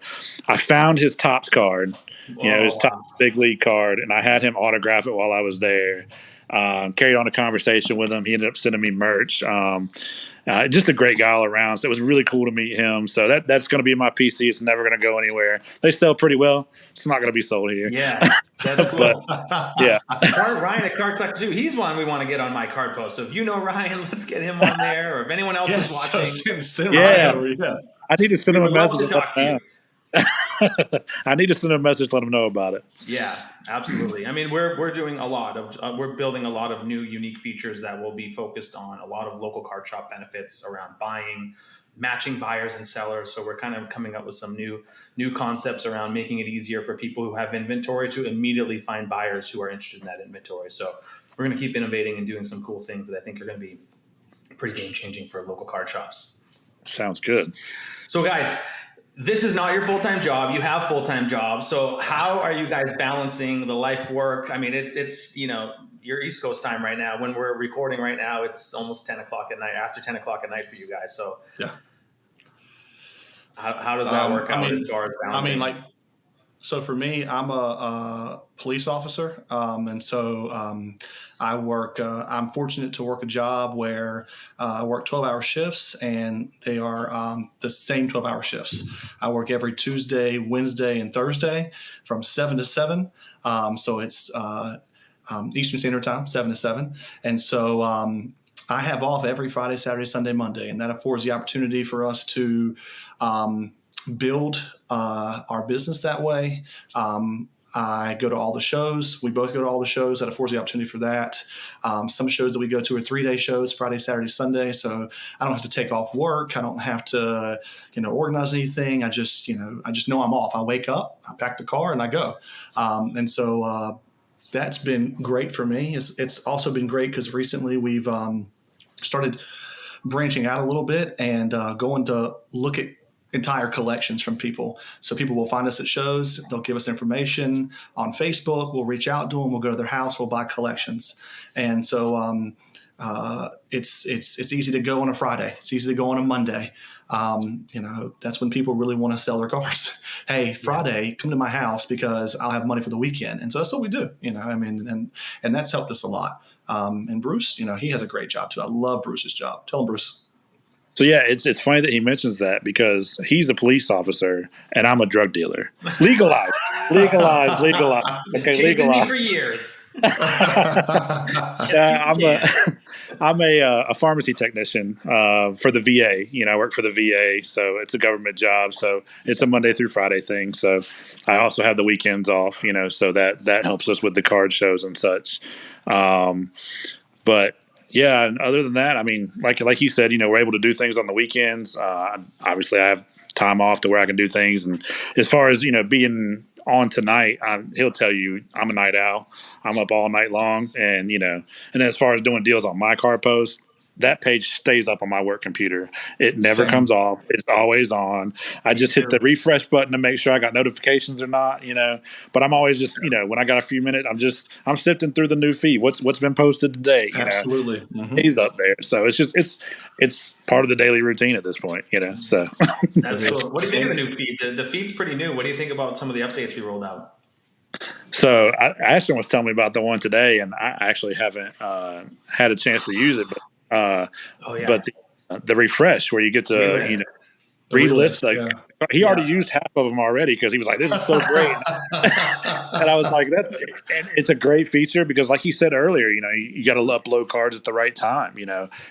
I found his Topps card, his top big league card. And I had him autograph it while I was there. Carried on a conversation with him. He ended up sending me merch. Just a great guy all around. So it was really cool to meet him. So that's going to be in my PC. It's never going to go anywhere. They sell pretty well. It's not going to be sold here. Yeah, that's cool. Yeah. Ryan at Card Collector too. He's one we want to get on my card post. So if you know Ryan, let's get him on there. Or if anyone else is watching, send Ryan over. Yeah. I need to send him a message. To talk to you. I need to send him a message to let him know about it. Yeah, absolutely. I mean, we're doing a lot of we're building a lot of new unique features that will be focused on a lot of local card shop benefits around buying, matching buyers and sellers. So we're kind of coming up with some new concepts around making it easier for people who have inventory to immediately find buyers who are interested in that inventory. So we're going to keep innovating and doing some cool things that I think are going to be pretty game changing for local card shops. Sounds good. So guys, this is not your full-time job. You have full-time jobs. So how are you guys balancing the life work? I mean, it's your East Coast time right now. When we're recording right now, it's almost 10 o'clock at night, after 10 o'clock at night for you guys. So yeah. How does that work out as far as balancing? So for me, I'm a police officer. And so I work, I'm fortunate to work a job where I work 12-hour shifts, and they are the same 12-hour shifts. I work every Tuesday, Wednesday, and Thursday from 7 to 7. So it's Eastern Standard Time, 7 to 7. And so I have off every Friday, Saturday, Sunday, Monday, and that affords the opportunity for us to build our business that way. I go to all the shows. We both go to all the shows. That affords the opportunity for that. Some shows that we go to are 3-day shows, Friday, Saturday, Sunday. So I don't have to take off work. I don't have to, organize anything. I just know I'm off. I wake up, I pack the car, and I go. And so that's been great for me. It's also been great because recently we've started branching out a little bit and going to look at entire collections from people. So people will find us at shows. They'll give us information on Facebook. We'll reach out to them. We'll go to their house. We'll buy collections. And so it's easy to go on a Friday. It's easy to go on a Monday. That's when people really want to sell their cars. Hey, Friday, come to my house because I'll have money for the weekend. And so that's what we do, and that's helped us a lot. And Bruce, he has a great job too. I love Bruce's job. Tell him, Bruce. So yeah, it's funny that he mentions that because he's a police officer and I'm a drug dealer. Legalize. Okay, chasing me for years. I'm a pharmacy technician for the VA. I work for the VA, so it's a government job. So it's a Monday through Friday thing. So I also have the weekends off. So that helps us with the card shows and such. But yeah, and other than that, I mean, like you said, we're able to do things on the weekends. Obviously, I have time off to where I can do things. And as far as being on tonight, he'll tell you I'm a night owl. I'm up all night long, and and then as far as doing deals on my card post, that page stays up on my work computer. It never comes off. It's always on. I just hit the refresh button to make sure I got notifications or not, but I'm always just, when I got a few minutes, I'm sifting through the new feed. What's been posted today? Absolutely. Mm-hmm. He's up there. So it's part of the daily routine at this point, so. That's cool. What do you think of the new feed? The feed's pretty new. What do you think about some of the updates we rolled out? So Ashton was telling me about the one today, and I actually haven't had a chance to use it, but But the refresh where you get to relist, he already used half of them already because he was like, "This is so great." And I was like, and it's a great feature because, like you said earlier, you got to upload cards at the right time.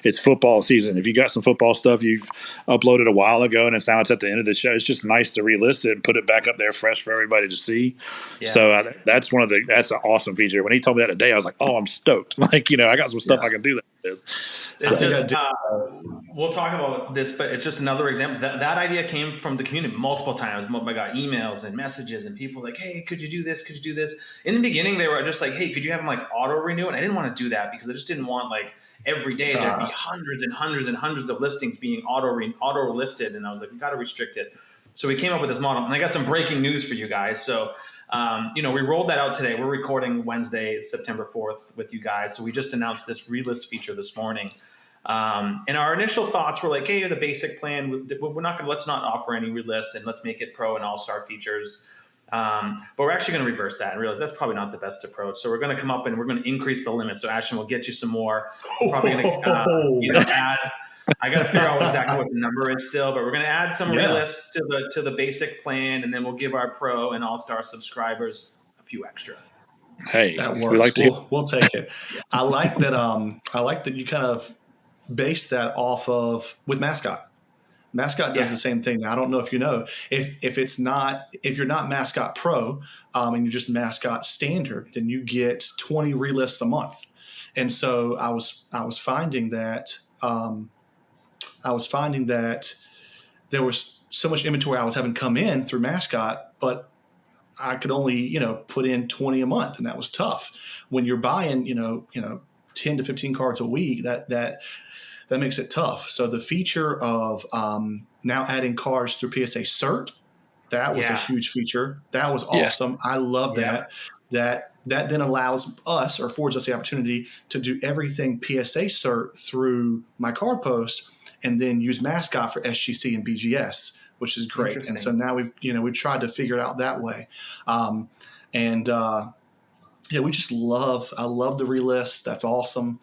It's football season. If you got some football stuff you've uploaded a while ago and it's at the end of the show, it's just nice to relist it and put it back up there fresh for everybody to see. Yeah. So that's that's an awesome feature. When he told me that today, I was like, oh, I'm stoked. I got some stuff I can do that with. It's just, we'll talk about this, but it's just another example. That idea came from the community multiple times. I got emails and messages and people like, hey, could you do this? Could you do this? In the beginning, they were just like, hey, could you have them auto renew? And I didn't want to do that because I just didn't want every day there'd be hundreds and hundreds and hundreds of listings being auto listed. And I was like, we got to restrict it. So we came up with this model, and I got some breaking news for you guys. So, we rolled that out today. We're recording Wednesday, September 4th with you guys. So we just announced this relist feature this morning. And our initial thoughts were hey, the basic plan, let's not offer any relist and let's make it pro and all-star features. But we're actually going to reverse that and realize that's probably not the best approach. So we're going to come up and we're going to increase the limit. So Ashton will get you some more. We're probably going to add. I got to figure out exactly what the number is still, but we're going to add some relists to the basic plan, and then we'll give our pro and all-star subscribers a few extra. Hey, that works. We'll take it. I like that. I like that you kind of base that off of with Mascot. Mascot does the same thing. Now, I don't know if you know, if you're not Mascot Pro and you're just Mascot Standard, then you get 20 relists a month. And so I was finding that there was so much inventory I was having come in through Mascot, but I could only put in 20 a month, and that was tough. When you're buying 10 to 15 cards a week, that makes it tough. So the feature of now adding cards through PSA Cert, that was a huge feature. That was awesome. I love that. That then allows us or affords us the opportunity to do everything PSA Cert through my card post and then use Mascot for SGC and BGS, which is great. And so now we've tried to figure it out that way. We just I love the relist. That's awesome.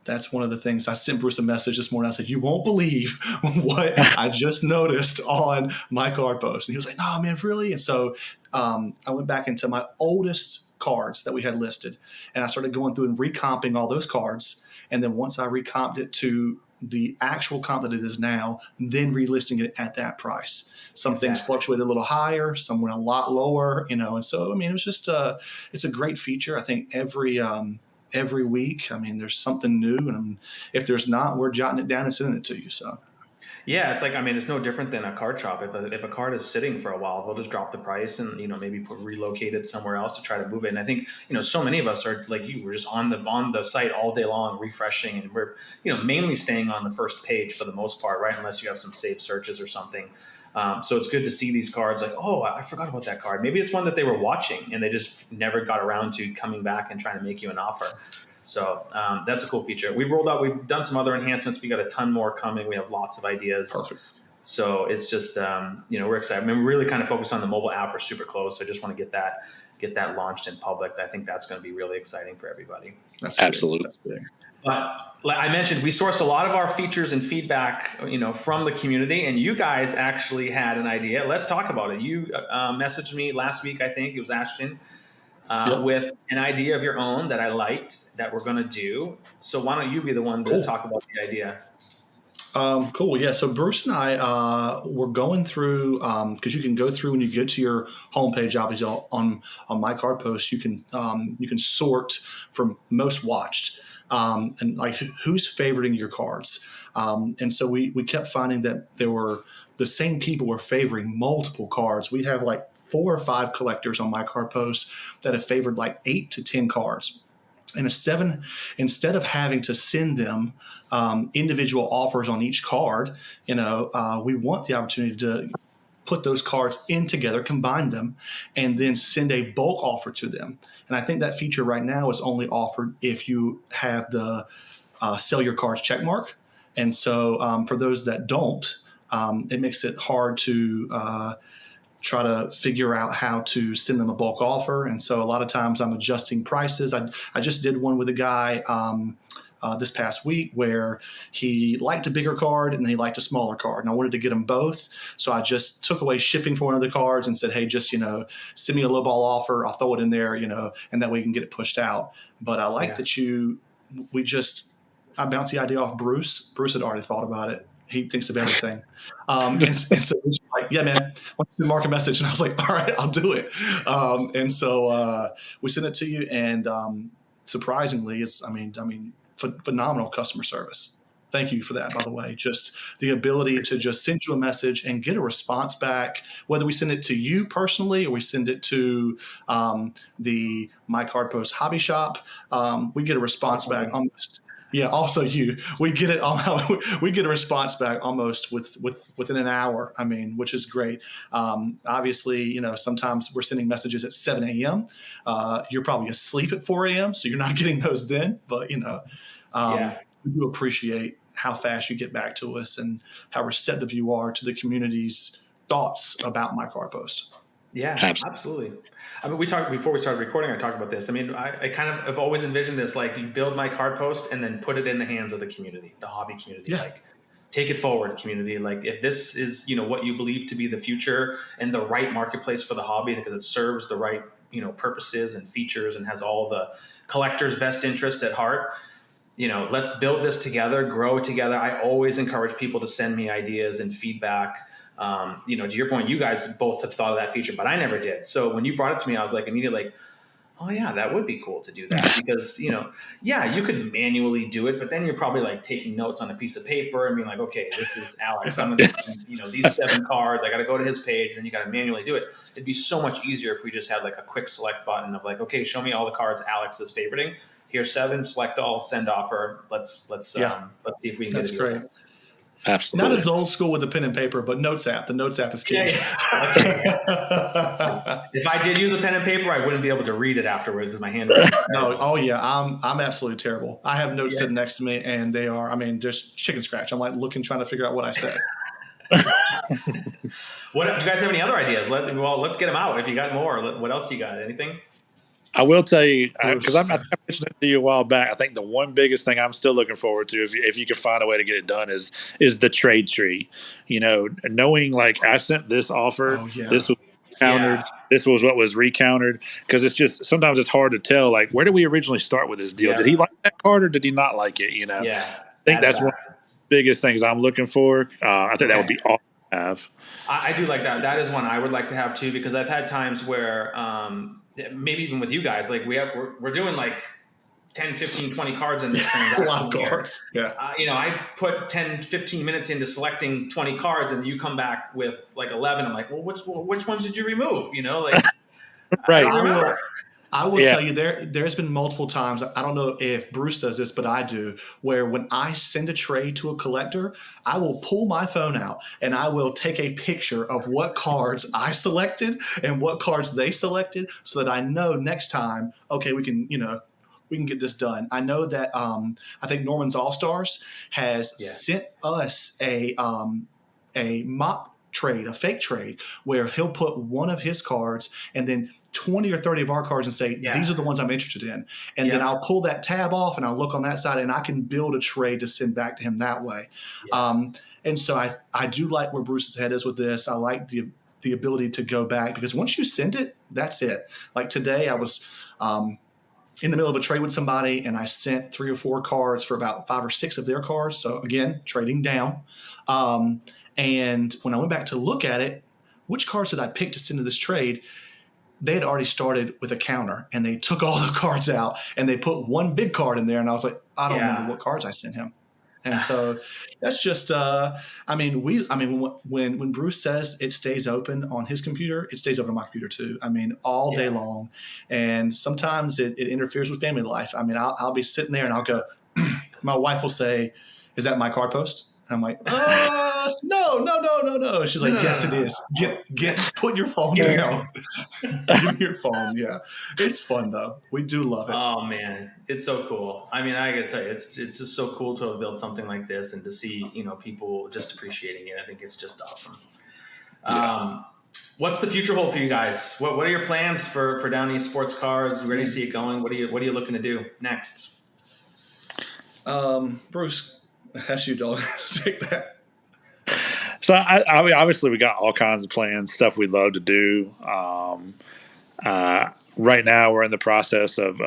That's one of the things. I sent Bruce a message this morning. I said, you won't believe what I just noticed on my card post. And he was like, no, man, really? And so I went back into my oldest cards that we had listed, and I started going through and recomping all those cards. And then once I recomped it to the actual comp that it is now, then relisting it at that price. Some things fluctuated a little higher, some went a lot lower, and so, it was just it's a great feature. I think every week, there's something new, and if there's not, we're jotting it down and sending it to you. So yeah, it's it's no different than a card shop. If a card is sitting for a while, they'll just drop the price and maybe relocate it somewhere else to try to move it. And I think so many of us are like you. We're just on the site all day long, refreshing, and we're mainly staying on the first page for the most part, right? Unless you have some saved searches or something. So it's good to see these cards like, oh, I forgot about that card. Maybe it's one that they were watching and they just never got around to coming back and trying to make you an offer. So that's a cool feature. We've done some other enhancements. We got a ton more coming. We have lots of ideas. Perfect. So it's just, we're excited. We're really kind of focused on the mobile app. We're super close. So I just want to get that launched in public. I think that's going to be really exciting for everybody. That's absolutely. That's big. But like I mentioned, we sourced a lot of our features and feedback, from the community, and you guys actually had an idea. Let's talk about it. You messaged me last week, I think it was Ashton, with an idea of your own that I liked that we're going to do. So why don't you be the one to talk about the idea? Cool. Yeah. So Bruce and I were going through because you can go through when you get to your homepage. Obviously, on my card post, you can sort from most watched. And like who's favoriting your cards. And so we kept finding that there were the same people were favoring multiple cards. We have like 4 or 5 collectors on my card post that have favored like 8 to 10 cards. And instead of having to send them individual offers on each card, we want the opportunity to put those cards in together, combine them, and then send a bulk offer to them. And I think that feature right now is only offered if you have the sell your cards checkmark. And so for those that don't, it makes it hard to try to figure out how to send them a bulk offer. And so a lot of times I'm adjusting prices. I just did one with a guy this past week where he liked a bigger card and he liked a smaller card, and I wanted to get them both. So I just took away shipping for one of the cards and said, hey, just send me a lowball offer. I'll throw it in there, and that way we can get it pushed out. But I like that I bounced the idea off Bruce. Bruce had already thought about it. He thinks of everything. And so he's like, yeah, man, why don't you mark a message? And I was like, all right, I'll do it. And so we sent it to you. And surprisingly, it's phenomenal customer service. Thank you for that, by the way. Just the ability to just send you a message and get a response back, whether we send it to you personally or we send it to the My Card Post hobby shop. We get a response back almost. Yeah. Also, we get it. We get a response back almost within an hour. Which is great. Obviously, sometimes we're sending messages at 7 a.m. You're probably asleep at 4 a.m., so you're not getting those then. But we do appreciate how fast you get back to us and how receptive you are to the community's thoughts about My Card Post. Yeah, absolutely. We talked before we started recording. I talked about this. I kind of have always envisioned this, like you build My Card Post and then put it in the hands of the community, the hobby community. Yeah. Like, take it forward, community. Like, if this is what you believe to be the future and the right marketplace for the hobby, because it serves the right purposes and features and has all the collector's best interest at heart. Let's build this together, grow together. I always encourage people to send me ideas and feedback. To your point, you guys both have thought of that feature, but I never did. So when you brought it to me, I was like immediately like, oh yeah, that would be cool to do that, because, you could manually do it, but then you're probably like taking notes on a piece of paper and being like, okay, this is Alex. I'm going to, these 7 cards, I got to go to his page, and then you got to manually do it. It'd be so much easier if we just had like a quick select button of like, okay, show me all the cards Alex is favoriting. Here's 7, select all, send offer. Let's see if we can get it. That's great. Absolutely. Not as old school with the pen and paper, but Notes app. The Notes app is key. Yeah. If I did use a pen and paper, I wouldn't be able to read it afterwards because my handwriting. No. Oh yeah. I'm absolutely terrible. I have notes sitting next to me, and they are, just chicken scratch. I'm like trying to figure out what I said. What do you guys have any other ideas? Let's get them out. If you got more, what else do you got? Anything? I will tell you, because I mentioned it to you a while back, I think the one biggest thing I'm still looking forward to, if you can find a way to get it done, is the trade tree. Knowing like I sent this offer, this was countered, this was what was recountered, because it's just sometimes it's hard to tell, like, where did we originally start with this deal? Did he like that card or did he not like it? Yeah. I think that's one of the biggest things I'm looking for. I think that would be awesome to have. I do like that. That is one I would like to have too, because I've had times where maybe even with you guys, like we're doing like 10, 15, 20 cards in this transaction. A lot of cards. Yeah. I put 10, 15 minutes into selecting 20 cards, and you come back with like 11. I'm like, well, which ones did you remove? Right. I will tell you, there's been multiple times, I don't know if Bruce does this, but I do, where when I send a trade to a collector, I will pull my phone out and I will take a picture of what cards I selected and what cards they selected, so that I know next time, okay, we can get this done. I know that I think Norman's All-Stars has sent us a mock trade, a fake trade, where he'll put one of his cards and then 20 or 30 of our cards and say, these are the ones I'm interested in. And then I'll pull that tab off and I'll look on that side, and I can build a trade to send back to him that way. Yeah. And so I do like where Bruce's head is with this. I like the ability to go back, because once you send it, that's it. Like today I was in the middle of a trade with somebody, and I sent 3 or 4 cards for about 5 or 6 of their cards. So again, trading down. And when I went back to look at it, which cards did I pick to send to this trade? They had already started with a counter, and they took all the cards out and they put one big card in there. And I was like, I don't remember what cards I sent him. And so that's just, when Bruce says it stays open on his computer, it stays open on my computer too. All day long. And sometimes it interferes with family life. I'll be sitting there and I'll go, my wife will say, is that My Card Post? And I'm like, no. She's like, yes, it is. Put your phone down. Give me your phone. Yeah. It's fun though. We do love it. Oh man, it's so cool. I gotta tell you, it's just so cool to have built something like this and to see, people just appreciating it. I think it's just awesome. Yeah. What's the future hold for you guys? What are your plans for Down East Sports Cards? Where do you see it going? What are you looking to do next? Bruce, that's you, dog. Take that. So I mean, obviously we got all kinds of plans, stuff we'd love to do. Right now, we're in the process of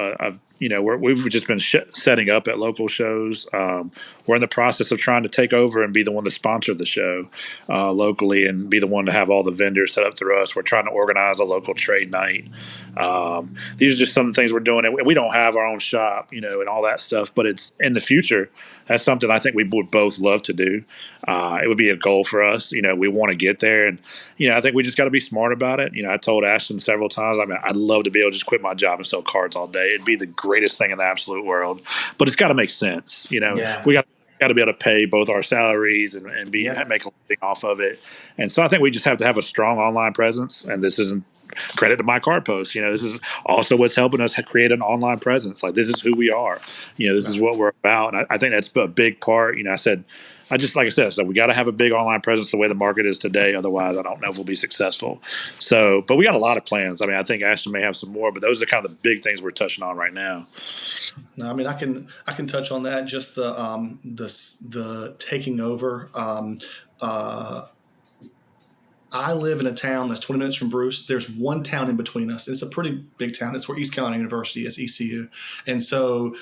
we've just been setting up at local shows. We're in the process of trying to take over and be the one to sponsor the show locally and be the one to have all the vendors set up through us. We're trying to organize a local trade night. These are just some of the things we're doing. And we don't have our own shop, and all that stuff, but it's in the future. That's something I think we would both love to do. It would be a goal for us. We want to get there. And, I think we just got to be smart about it. I told Ashton several times, I'd love to be able to just quit my job and sell cards all day. It'd be the greatest thing in the absolute world. But it's got to make sense. Yeah. We got to be able to pay both our salaries and make a living off of it. And so I think we just have to have a strong online presence. And this isn't credit to my card post. This is also what's helping us create an online presence. Like, this is who we are. This is what we're about. And I think that's a big part. Like I said, so we got to have a big online presence the way the market is today. Otherwise, I don't know if we'll be successful. So, but we got a lot of plans. I think Ashton may have some more, but those are kind of the big things we're touching on right now. No, I can touch on that. Just the taking over. I live in a town that's 20 minutes from Bruce. There's one town in between us. It's a pretty big town. It's where East Carolina University is, ECU. And so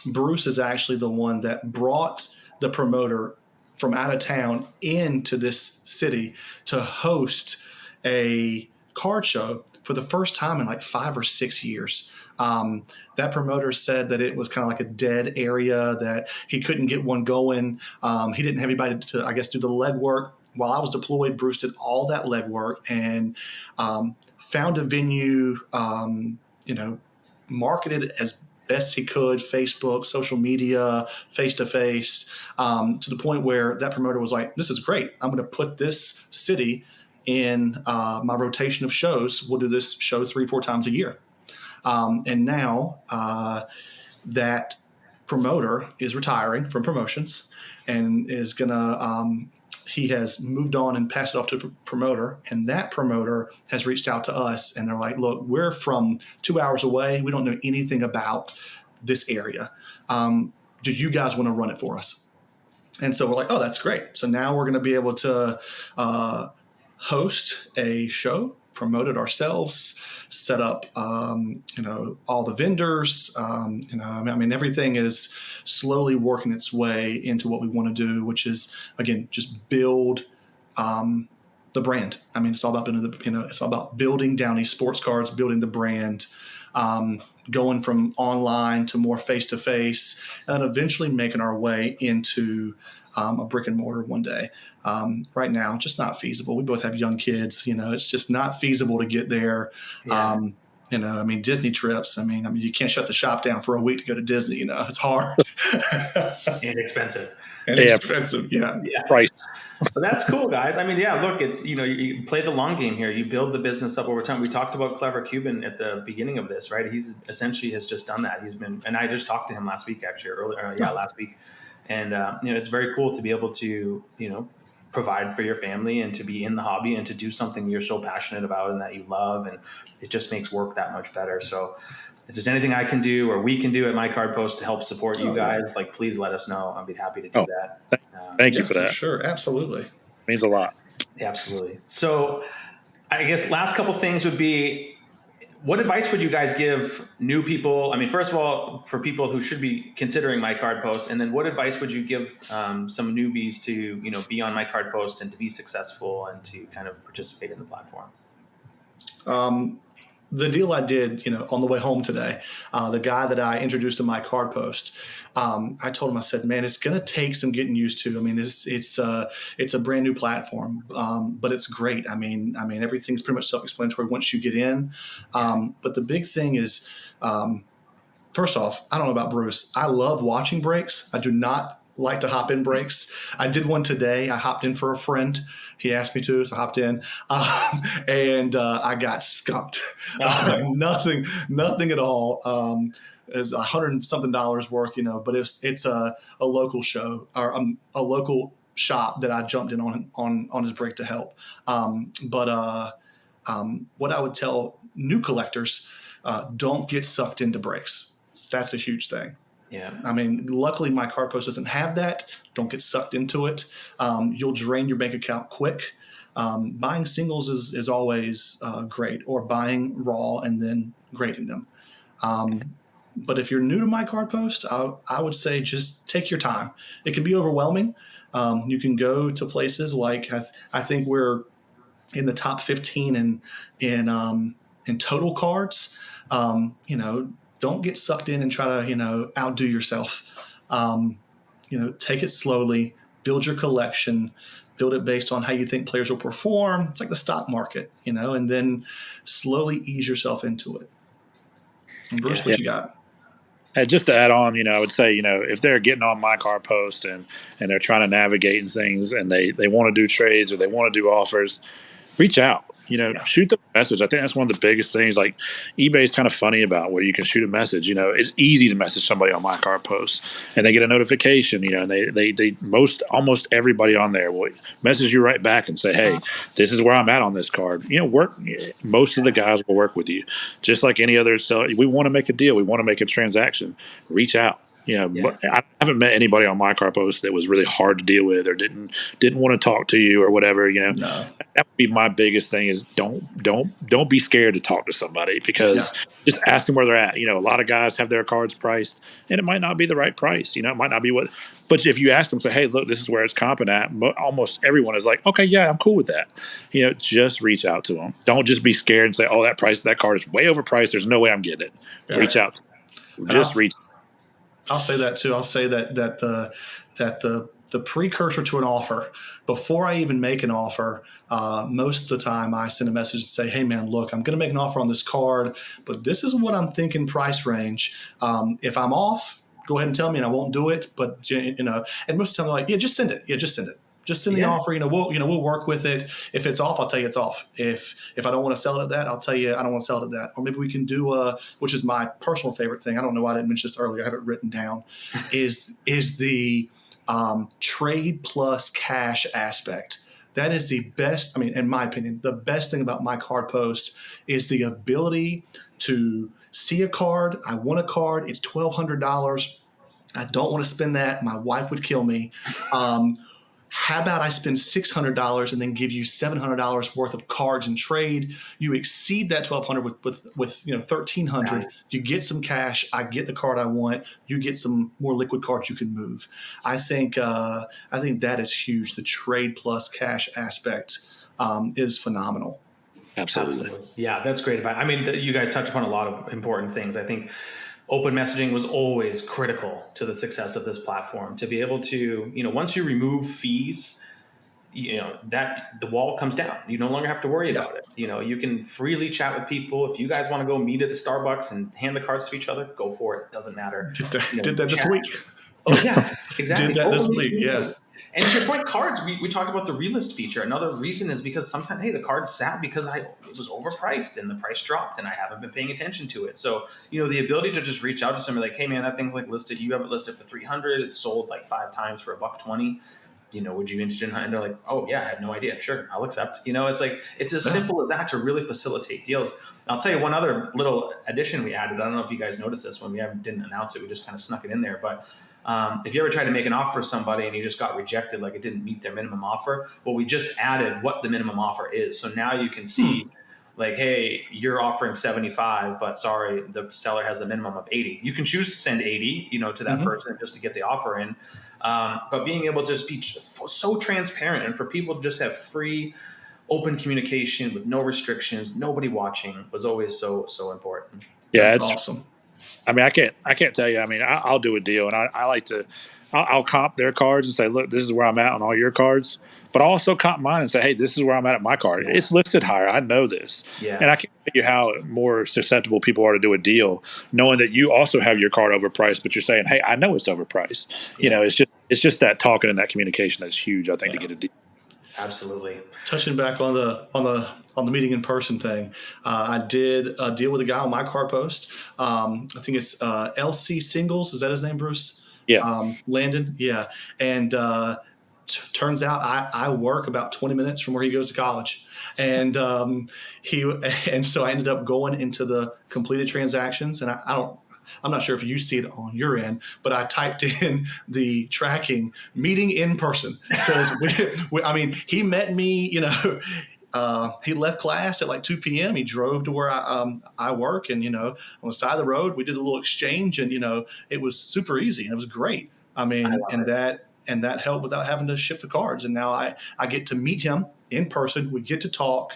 Bruce is actually the one that brought the promoter from out of town into this city to host a card show for the first time in like 5 or 6 years. That promoter said that it was kind of like a dead area, that he couldn't get one going. He didn't have anybody to, I guess, do the legwork. While I was deployed, Bruce did all that legwork and found a venue, marketed it as best he could, Facebook, social media, face-to-face, to the point where that promoter was like, this is great. I'm going to put this city in my rotation of shows. We'll do this show 3-4 times a year. And now that promoter is retiring from promotions and is going to he has moved on and passed it off to a promoter, and that promoter has reached out to us, and they're like, look, we're from 2 hours away. We don't know anything about this area. Do you guys want to run it for us? And so we're like, oh, that's great. So now we're going to be able to host a show, promote it ourselves, set up, all the vendors. Everything is slowly working its way into what we want to do, which is, again, just build the brand. It's all about it's all about building Downey Sports Cards, building the brand, going from online to more face to face, and eventually making our way into a brick and mortar one day. Right now, just not feasible. We both have young kids. It's just not feasible to get there. Yeah. Disney trips. You can't shut the shop down for a week to go to Disney. It's hard. And expensive. Yeah. Right. So that's cool, guys. Look, it's, you play the long game here. You build the business up over time. We talked about Clever Cuban at the beginning of this, right? He's essentially has just done that. And I just talked to him last week, actually, last week. And, it's very cool to be able to, provide for your family and to be in the hobby and to do something you're so passionate about and that you love. And it just makes work that much better. So if there's anything I can do or we can do at My Card Post to help support you guys, please let us know. I'd be happy to do that. Thank you for that. Sure. Absolutely. It means a lot. Absolutely. So I guess last couple things would be, what advice would you guys give new people? First of all, for people who should be considering My Card Post, and then what advice would you give some newbies to, be on My Card Post and to be successful and to kind of participate in the platform? The deal I did, on the way home today, the guy that I introduced to My Card Post, I told him, I said, man, it's going to take some getting used to. It's a brand new platform, but it's great. Everything's pretty much self-explanatory once you get in. But the big thing is, first off, I don't know about Bruce. I love watching breaks. I do not like to hop in breaks. I did one today. I hopped in for a friend. He asked me to, so I hopped in, and I got skunked. Nothing at all. It's $100-something worth, but it's a local show or a local shop that I jumped in on his break to help. What I would tell new collectors, don't get sucked into breaks. That's a huge thing. Yeah. I mean, luckily my card post doesn't have that. Don't get sucked into it. You'll drain your bank account quick. Buying singles is always great, or buying raw and then grading them. But if you're new to my card post, I would say just take your time. It can be overwhelming. You can go to places like I think we're in the top 15 in total cards. Don't get sucked in and try to outdo yourself. Take it slowly, build your collection, build it based on how you think players will perform. It's like the stock market, and then slowly ease yourself into it. And Bruce, what you got? And just to add on, I would say, if they're getting on my car post and they're trying to navigate and things, and they want to do trades or they want to do offers, reach out. Shoot them a message. I think that's one of the biggest things. Like, eBay is kind of funny about where you can shoot a message. It's easy to message somebody on my car post, and they get a notification. And they almost everybody on there will message you right back and say, "Hey, this is where I'm at on this card." Most of the guys will work with you, just like any other seller. We want to make a deal. We want to make a transaction. Reach out. But I haven't met anybody on my car post that was really hard to deal with or didn't want to talk to you or whatever. No. That would be my biggest thing is don't be scared to talk to somebody, because just ask them where they're at. A lot of guys have their cards priced and it might not be the right price. It might not be but if you ask them, say, "Hey, look, this is where it's comping at," almost everyone is like, "Okay, yeah, I'm cool with that." Just reach out to them. Don't just be scared and say, "Oh, that card is way overpriced. There's no way I'm getting it." Yeah. Reach out. Just reach. I'll say that too. I'll say that the precursor to an offer, before I even make an offer, most of the time I send a message and say, "Hey man, look, I'm going to make an offer on this card, but this is what I'm thinking price range. If I'm off, go ahead and tell me, and I won't do it." But and most of the time they're like, "Yeah, just send it. Yeah, just send it. Just send the offer. We'll work with it. If it's off, I'll tell you it's off. If I don't want to sell it at that, I'll tell you I don't want to sell it at that. Or maybe we can do which is my personal favorite thing. I don't know why I didn't mention this earlier. I have it written down. is the trade plus cash aspect. That is the best. I mean, in my opinion, the best thing about my card post is the ability to see a card. I want a card. It's $1,200. I don't want to spend that. My wife would kill me. How about I spend $600 and then give you $700 worth of cards and trade? You exceed that $1,200 with $1,300. You get some cash. I get the card I want. You get some more liquid cards you can move. I think that is huge. The trade plus cash aspect is phenomenal. Absolutely. Yeah, that's great advice. I mean, you guys touched upon a lot of important things. I think open messaging was always critical to the success of this platform. To be able to, once you remove fees, that the wall comes down. You no longer have to worry about it. You can freely chat with people. If you guys want to go meet at a Starbucks and hand the cards to each other, go for it. Doesn't matter. Did that this week. Oh yeah, exactly. Did that this week. Yeah. And to your point, cards, we talked about the relist feature. Another reason is because sometimes, hey, the card's sat because it was overpriced and the price dropped and I haven't been paying attention to it. So, the ability to just reach out to somebody like, "Hey man, that thing's listed. You have it listed for $300. It's sold 5 times for $120. Would you interested in?" And they're like, "Oh yeah, I had no idea. Sure, I'll accept." It's as simple as that to really facilitate deals. I'll tell you one other little addition we added. I don't know if you guys noticed this when we didn't announce it. We just kind of snuck it in there. But if you ever tried to make an offer for somebody and you just got rejected, it didn't meet their minimum offer, well, we just added what the minimum offer is. So now you can see hey, you're offering 75, but sorry, the seller has a minimum of 80. You can choose to send 80, to that person just to get the offer in. But being able to just be so transparent and for people to just have free, open communication with no restrictions, nobody watching, was always so important. Yeah, it's awesome. I mean, I can't tell you. I mean, I'll do a deal, and I like to, I'll comp their cards and say, "Look, this is where I'm at on all your cards." But I'll also comp mine and say, "Hey, this is where I'm at my card. It's listed higher. I know this." Yeah. And I can't tell you how more susceptible people are to do a deal, knowing that you also have your card overpriced, but you're saying, "Hey, I know it's overpriced." Yeah. It's just that talking and that communication that's huge, I think, to get a deal. Absolutely. Touching back on the meeting in person thing, I did a deal with a guy on my card post. I think it's LC Singles. Is that his name, Bruce? Yeah. Landon. Yeah. And turns out I work about 20 minutes from where he goes to college. And so I ended up going into the completed transactions, and I I'm not sure if you see it on your end, but I typed in the tracking meeting in person because he met me, he left class at like 2 p.m. He drove to where I work, and on the side of the road, we did a little exchange, and it was super easy and it was great. I mean, and that helped without having to ship the cards. And now I get to meet him in person. We get to talk.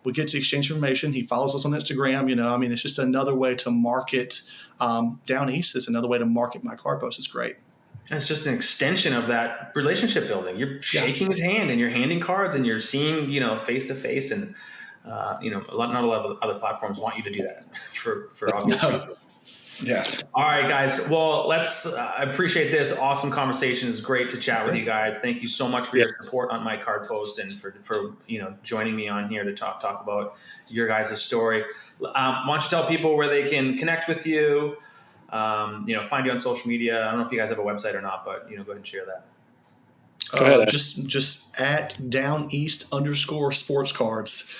We get to exchange information. He follows us on Instagram. It's just another way to market down east. It's another way to market my card post. It's great. And it's just an extension of that relationship building. You're shaking his hand and you're handing cards and you're seeing, face to face. And, not a lot of other platforms want you to do that for obvious reasons. Yeah. All right, guys. Well, I appreciate this awesome conversation. It's great to chat with you guys. Thank you so much for your support on my card post and for joining me on here to talk about your guys' story. Why don't you tell people where they can connect with you, find you on social media. I don't know if you guys have a website or not, but, go ahead and share that. Go ahead. Just at @downeast_sportscards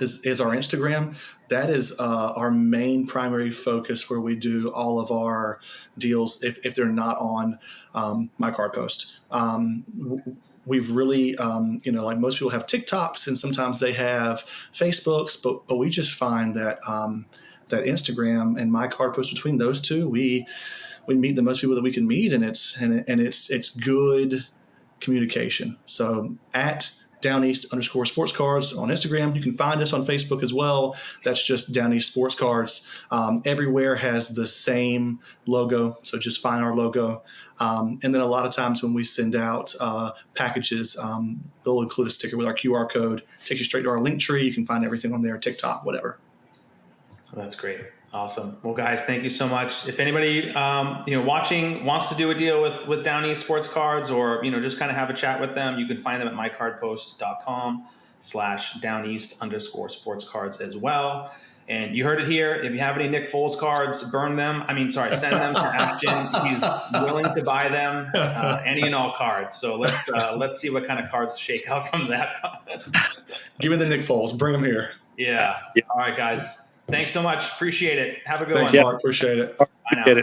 is our Instagram. That is our main primary focus where we do all of our deals if they're not on my card post. We've really, like most people have TikToks and sometimes they have Facebooks, but we just find that that Instagram and my card post, between those two, we meet the most people that we can meet, and it's good communication. So at @downeast_sportscards on Instagram. You can find us on Facebook as well. That's just Down East Sports Cards. Everywhere has the same logo, so just find our logo. And then a lot of times when we send out packages, they'll include a sticker with our QR code. Takes you straight to our link tree. You can find everything on there, TikTok, whatever. Well, that's great. Awesome. Well, guys, thank you so much. If anybody, watching wants to do a deal with Down East Sports Cards, or, just kind of have a chat with them, you can find them at mycardpost.com/downeast_sportscards as well. And you heard it here. If you have any Nick Foles cards, send them to Ashton. He's willing to buy them, any and all cards. So let's see what kind of cards shake out from that. Give me the Nick Foles. Bring them here. Yeah. All right, guys. Thanks so much. Appreciate it. Have a good Thanks, one. Mark. Appreciate it. Bye now.